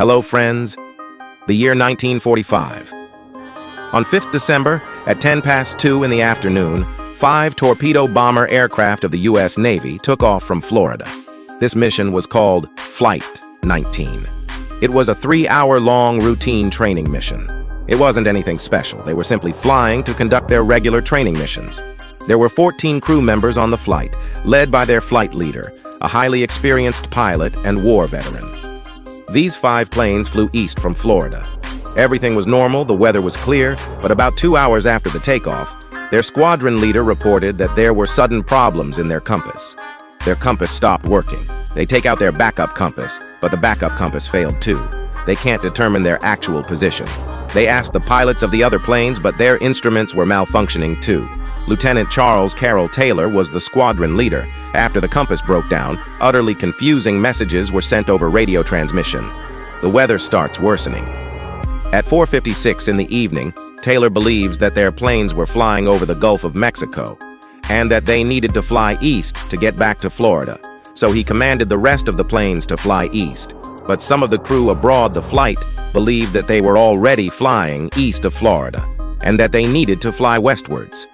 Hello, friends. The year 1945. On 5th December, at 10 past 2 in the afternoon, 5 torpedo bomber aircraft of the U.S. Navy took off from Florida. This mission was called Flight 19. It was a 3-hour-long routine training mission. It wasn't anything special. They were simply flying to conduct their regular training missions. There were 14 crew members on the flight, led by their flight leader, a highly experienced pilot and war veteran. These 5 planes flew east from Florida. Everything was normal, the weather was clear, but about 2 hours after the takeoff, their squadron leader reported that there were sudden problems in their compass. Their compass stopped working. They take out their backup compass, but the backup compass failed too. They can't determine their actual position. They asked the pilots of the other planes, but their instruments were malfunctioning too. Lieutenant Charles Carroll Taylor was the squadron leader. After the compass broke down, utterly confusing messages were sent over radio transmission. The weather starts worsening. At 4:56 in the evening, Taylor believes that their planes were flying over the Gulf of Mexico and that they needed to fly east to get back to Florida. So he commanded the rest of the planes to fly east. But some of the crew aboard the flight believed that they were already flying east of Florida and that they needed to fly westwards.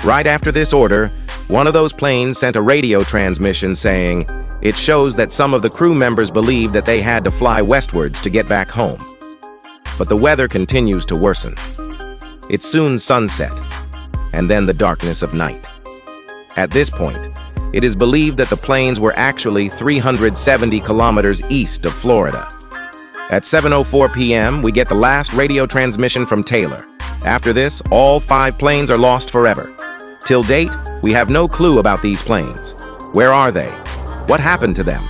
Right after this order, one of those planes sent a radio transmission saying, "It shows that some of the crew members believe that they had to fly westwards to get back home." But the weather continues to worsen. It's soon sunset, and then the darkness of night. At this point, it is believed that the planes were actually 370 kilometers east of Florida. At 7:04 p.m., we get the last radio transmission from Taylor. After this, all 5 planes are lost forever. Till date, we have no clue about these planes. Where are they? What happened to them?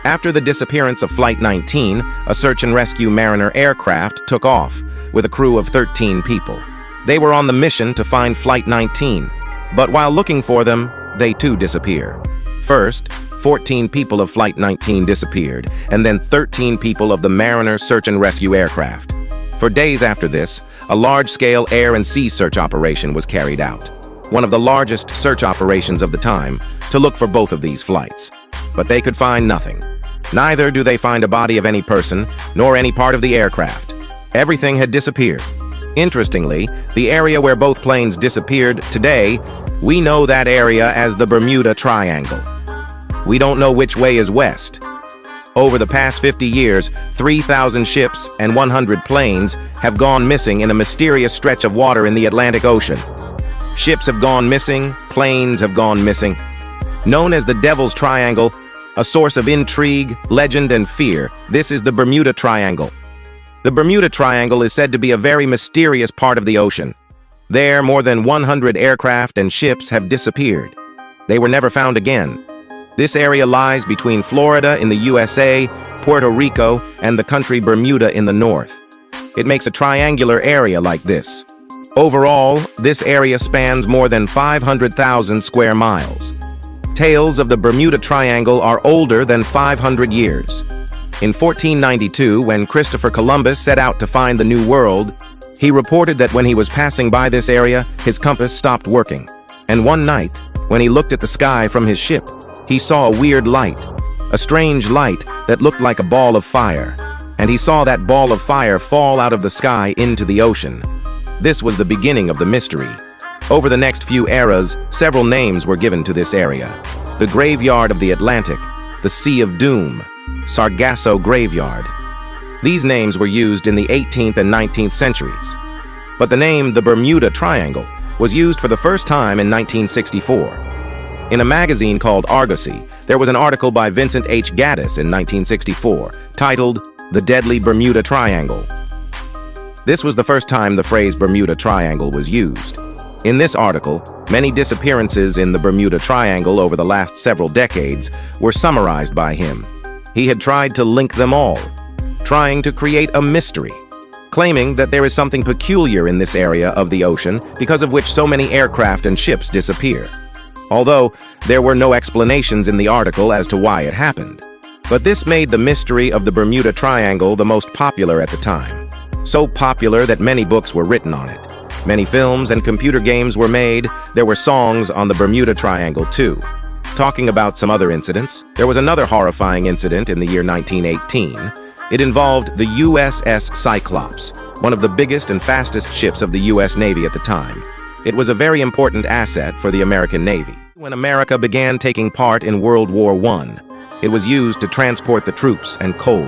After the disappearance of Flight 19, a search and rescue Mariner aircraft took off with a crew of 13 people. They were on the mission to find Flight 19, but while looking for them, they too disappear. First, 14 people of Flight 19 disappeared, and then 13 people of the Mariner search and rescue aircraft. For days after this, a large-scale air and sea search operation was carried out, one of the largest search operations of the time, to look for both of these flights. But they could find nothing. Neither do they find a body of any person, nor any part of the aircraft. Everything had disappeared. Interestingly, the area where both planes disappeared today, we know that area as the Bermuda Triangle. We don't know which way is west. Over the past 50 years, 3,000 ships and 100 planes have gone missing in a mysterious stretch of water in the Atlantic Ocean. Ships have gone missing, planes have gone missing. Known as the Devil's Triangle, a source of intrigue, legend, and fear, this is the Bermuda Triangle. The Bermuda Triangle is said to be a very mysterious part of the ocean. There, more than 100 aircraft and ships have disappeared. They were never found again. This area lies between Florida in the USA, Puerto Rico, and the country Bermuda in the north. It makes a triangular area like this. Overall, this area spans more than 500,000 square miles. Tales of the Bermuda Triangle are older than 500 years. In 1492, when Christopher Columbus set out to find the New World, he reported that when he was passing by this area, his compass stopped working. And one night, when he looked at the sky from his ship, he saw a weird light, a strange light that looked like a ball of fire. And he saw that ball of fire fall out of the sky into the ocean. This was the beginning of the mystery. Over the next few eras, several names were given to this area. The Graveyard of the Atlantic, the Sea of Doom, Sargasso Graveyard. These names were used in the 18th and 19th centuries. But the name the Bermuda Triangle was used for the first time in 1964. In a magazine called Argosy, there was an article by Vincent H. Gaddis in 1964, titled The Deadly Bermuda Triangle. This was the first time the phrase Bermuda Triangle was used. In this article, many disappearances in the Bermuda Triangle over the last several decades were summarized by him. He had tried to link them all, trying to create a mystery, claiming that there is something peculiar in this area of the ocean because of which so many aircraft and ships disappear. Although there were no explanations in the article as to why it happened. But this made the mystery of the Bermuda Triangle the most popular at the time. So popular that many books were written on it. Many films and computer games were made. There were songs on the Bermuda Triangle too. Talking about some other incidents, there was another horrifying incident in the year 1918. It involved the USS Cyclops, one of the biggest and fastest ships of the U.S. Navy at the time. It was a very important asset for the American Navy. When America began taking part in World War I, it was used to transport the troops and coal.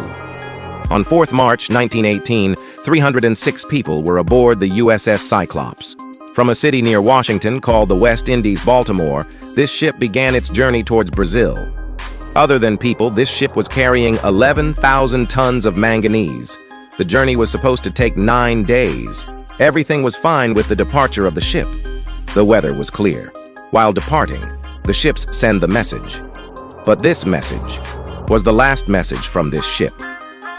On 4th March 1918, 306 people were aboard the USS Cyclops. From a city near Washington called the West Indies, Baltimore, this ship began its journey towards Brazil. Other than people, this ship was carrying 11,000 tons of manganese. The journey was supposed to take 9 days. Everything was fine with the departure of the ship. The weather was clear. While departing, the ships send the message. But this message was the last message from this ship.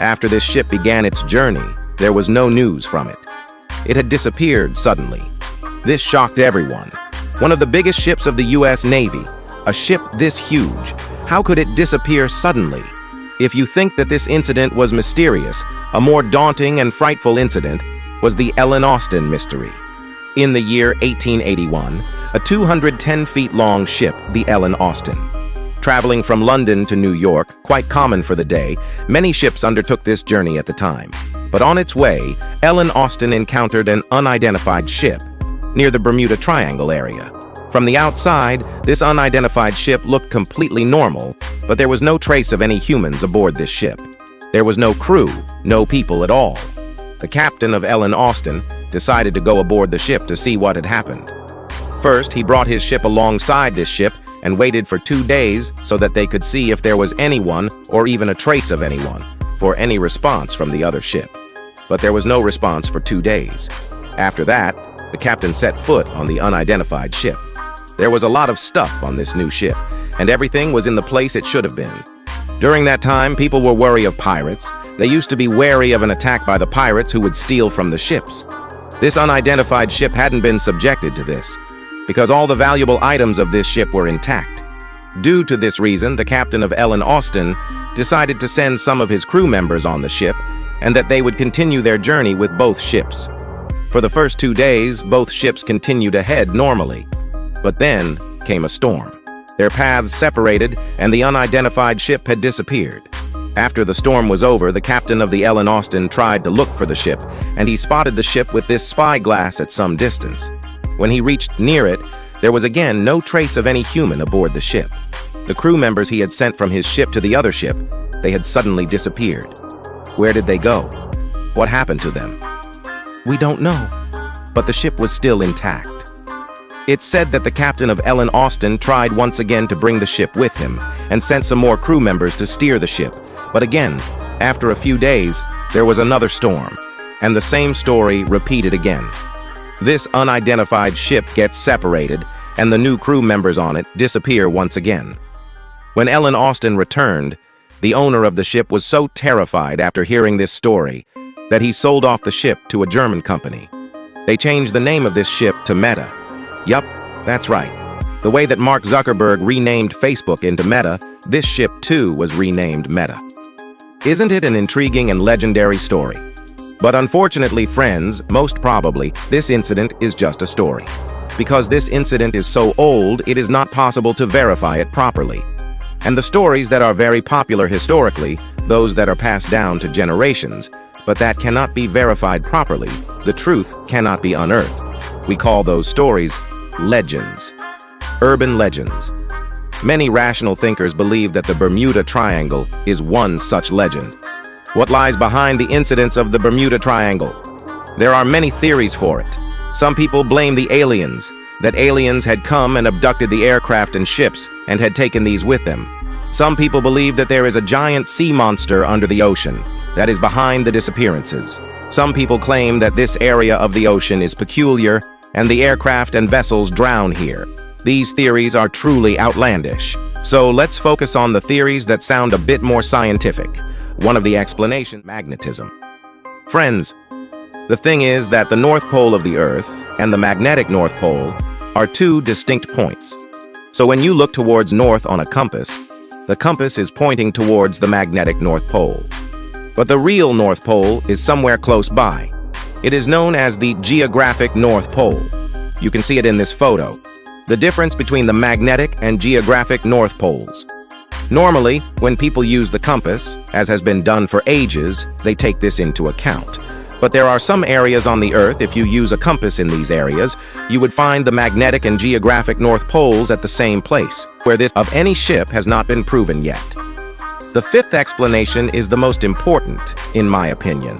After this ship began its journey, there was no news from it. It had disappeared suddenly. This shocked everyone. One of the biggest ships of the U.S. Navy, a ship this huge, how could it disappear suddenly? If you think that this incident was mysterious, a more daunting and frightful incident was the Ellen Austin mystery. In the year 1881, a 210 feet long ship, the Ellen Austin, traveling from London to New York, quite common for the day, many ships undertook this journey at the time. But on its way, Ellen Austin encountered an unidentified ship near the Bermuda Triangle area. From the outside, this unidentified ship looked completely normal, but there was no trace of any humans aboard this ship. There was no crew, no people at all. The captain of Ellen Austin decided to go aboard the ship to see what had happened. First, he brought his ship alongside this ship and waited for 2 days so that they could see if there was anyone or even a trace of anyone for any response from the other ship. But there was no response for 2 days. After that, the captain set foot on the unidentified ship. There was a lot of stuff on this new ship, and everything was in the place it should have been. During that time, people were wary of pirates. They used to be wary of an attack by the pirates who would steal from the ships. This unidentified ship hadn't been subjected to this, because all the valuable items of this ship were intact. Due to this reason, the captain of Ellen Austin decided to send some of his crew members on the ship, and that they would continue their journey with both ships. For the first 2 days, both ships continued ahead normally. But then came a storm. Their paths separated, and the unidentified ship had disappeared. After the storm was over, the captain of the Ellen Austin tried to look for the ship, and he spotted the ship with this spyglass at some distance. When he reached near it, there was again no trace of any human aboard the ship. The crew members he had sent from his ship to the other ship, they had suddenly disappeared. Where did they go? What happened to them? We don't know, but the ship was still intact. It's said that the captain of Ellen Austin tried once again to bring the ship with him and sent some more crew members to steer the ship. But again, after a few days, there was another storm, and the same story repeated again. This unidentified ship gets separated, and the new crew members on it disappear once again. When Ellen Austin returned, the owner of the ship was so terrified after hearing this story that he sold off the ship to a German company. They changed the name of this ship to Meta. Yup, that's right. The way that Mark Zuckerberg renamed Facebook into Meta, this ship too was renamed Meta. Isn't it an intriguing and legendary story? But unfortunately, friends, most probably, this incident is just a story. Because this incident is so old, it is not possible to verify it properly. And the stories that are very popular historically, those that are passed down to generations, but that cannot be verified properly, the truth cannot be unearthed. We call those stories legends. Urban legends. Many rational thinkers believe that the Bermuda Triangle is one such legend. What lies behind the incidents of the Bermuda Triangle? There are many theories for it. Some people blame the aliens, that aliens had come and abducted the aircraft and ships and had taken these with them. Some people believe that there is a giant sea monster under the ocean that is behind the disappearances. Some people claim that this area of the ocean is peculiar and the aircraft and vessels drown here. These theories are truly outlandish. So let's focus on the theories that sound a bit more scientific. One of the explanations, magnetism. Friends, the thing is that the North Pole of the Earth and the magnetic North Pole are two distinct points. So when you look towards north on a compass, the compass is pointing towards the magnetic North Pole. But the real North Pole is somewhere close by. It is known as the geographic North Pole. You can see it in this photo. The difference between the magnetic and geographic North Poles. Normally, when people use the compass, as has been done for ages, they take this into account. But there are some areas on the Earth, if you use a compass in these areas, you would find the magnetic and geographic North Poles at the same place, where this of any ship has not been proven yet. The fifth explanation is the most important, in my opinion,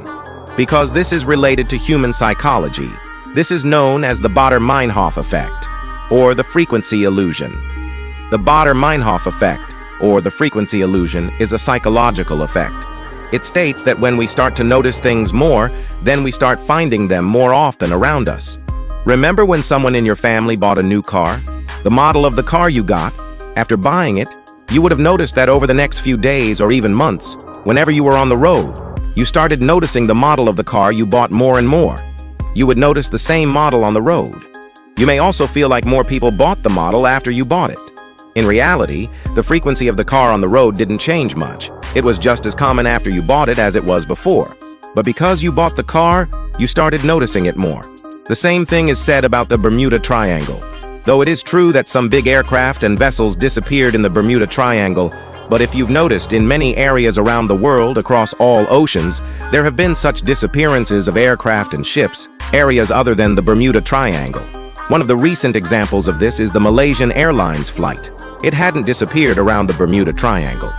because this is related to human psychology. This is known as the Baader-Meinhof effect, or the frequency illusion. The Baader-Meinhof effect, or the frequency illusion, is a psychological effect. It states that when we start to notice things more, then we start finding them more often around us. Remember when someone in your family bought a new car? The model of the car you got, after buying it, you would have noticed that over the next few days or even months, whenever you were on the road, you started noticing the model of the car you bought more and more. You would notice the same model on the road. You may also feel like more people bought the model after you bought it. In reality, the frequency of the car on the road didn't change much. It was just as common after you bought it as it was before. But because you bought the car, you started noticing it more. The same thing is said about the Bermuda Triangle. Though it is true that some big aircraft and vessels disappeared in the Bermuda Triangle, but if you've noticed, in many areas around the world across all oceans, there have been such disappearances of aircraft and ships, areas other than the Bermuda Triangle. One of the recent examples of this is the Malaysian Airlines flight. It hadn't disappeared around the Bermuda Triangle.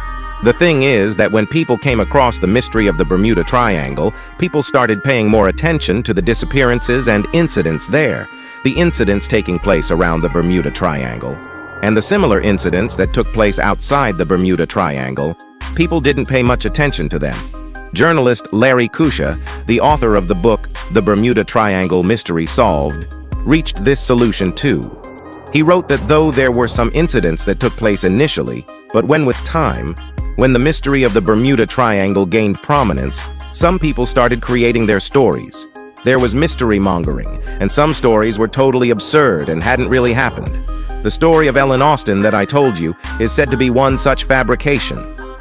The thing is that when people came across the mystery of the Bermuda Triangle, people started paying more attention to the disappearances and incidents there, the incidents taking place around the Bermuda Triangle. And the similar incidents that took place outside the Bermuda Triangle, people didn't pay much attention to them. Journalist Larry Kusha, the author of the book The Bermuda Triangle Mystery Solved, reached this solution too. He wrote that though there were some incidents that took place initially, but with time, when the mystery of the Bermuda Triangle gained prominence, some people started creating their stories. There was mystery mongering, and some stories were totally absurd and hadn't really happened. The story of Ellen Austin that I told you is said to be one such fabrication.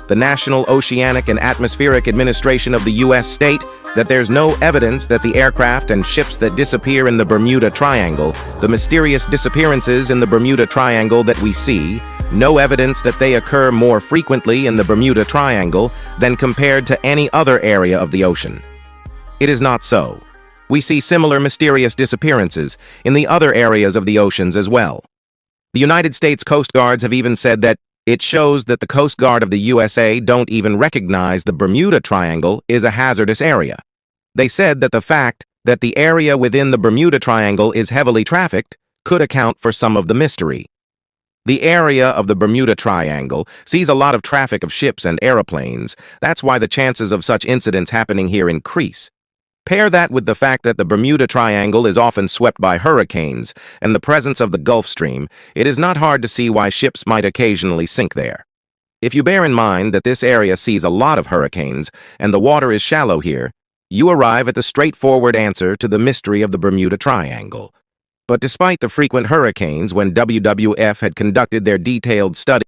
The National Oceanic and Atmospheric Administration of the U.S. state that there's no evidence that the aircraft and ships that disappear in the Bermuda Triangle, the mysterious disappearances in the Bermuda Triangle that we see, no evidence that they occur more frequently in the Bermuda Triangle than compared to any other area of the ocean. It is not so. We see similar mysterious disappearances in the other areas of the oceans as well. The United States Coast Guards have even said that it shows that the Coast Guard of the USA don't even recognize the Bermuda Triangle is a hazardous area. They said that the fact that the area within the Bermuda Triangle is heavily trafficked could account for some of the mystery. The area of the Bermuda Triangle sees a lot of traffic of ships and aeroplanes. That's why the chances of such incidents happening here increase. Pair that with the fact that the Bermuda Triangle is often swept by hurricanes and the presence of the Gulf Stream, it is not hard to see why ships might occasionally sink there. If you bear in mind that this area sees a lot of hurricanes and the water is shallow here, you arrive at the straightforward answer to the mystery of the Bermuda Triangle. But despite the frequent hurricanes, when WWF had conducted their detailed study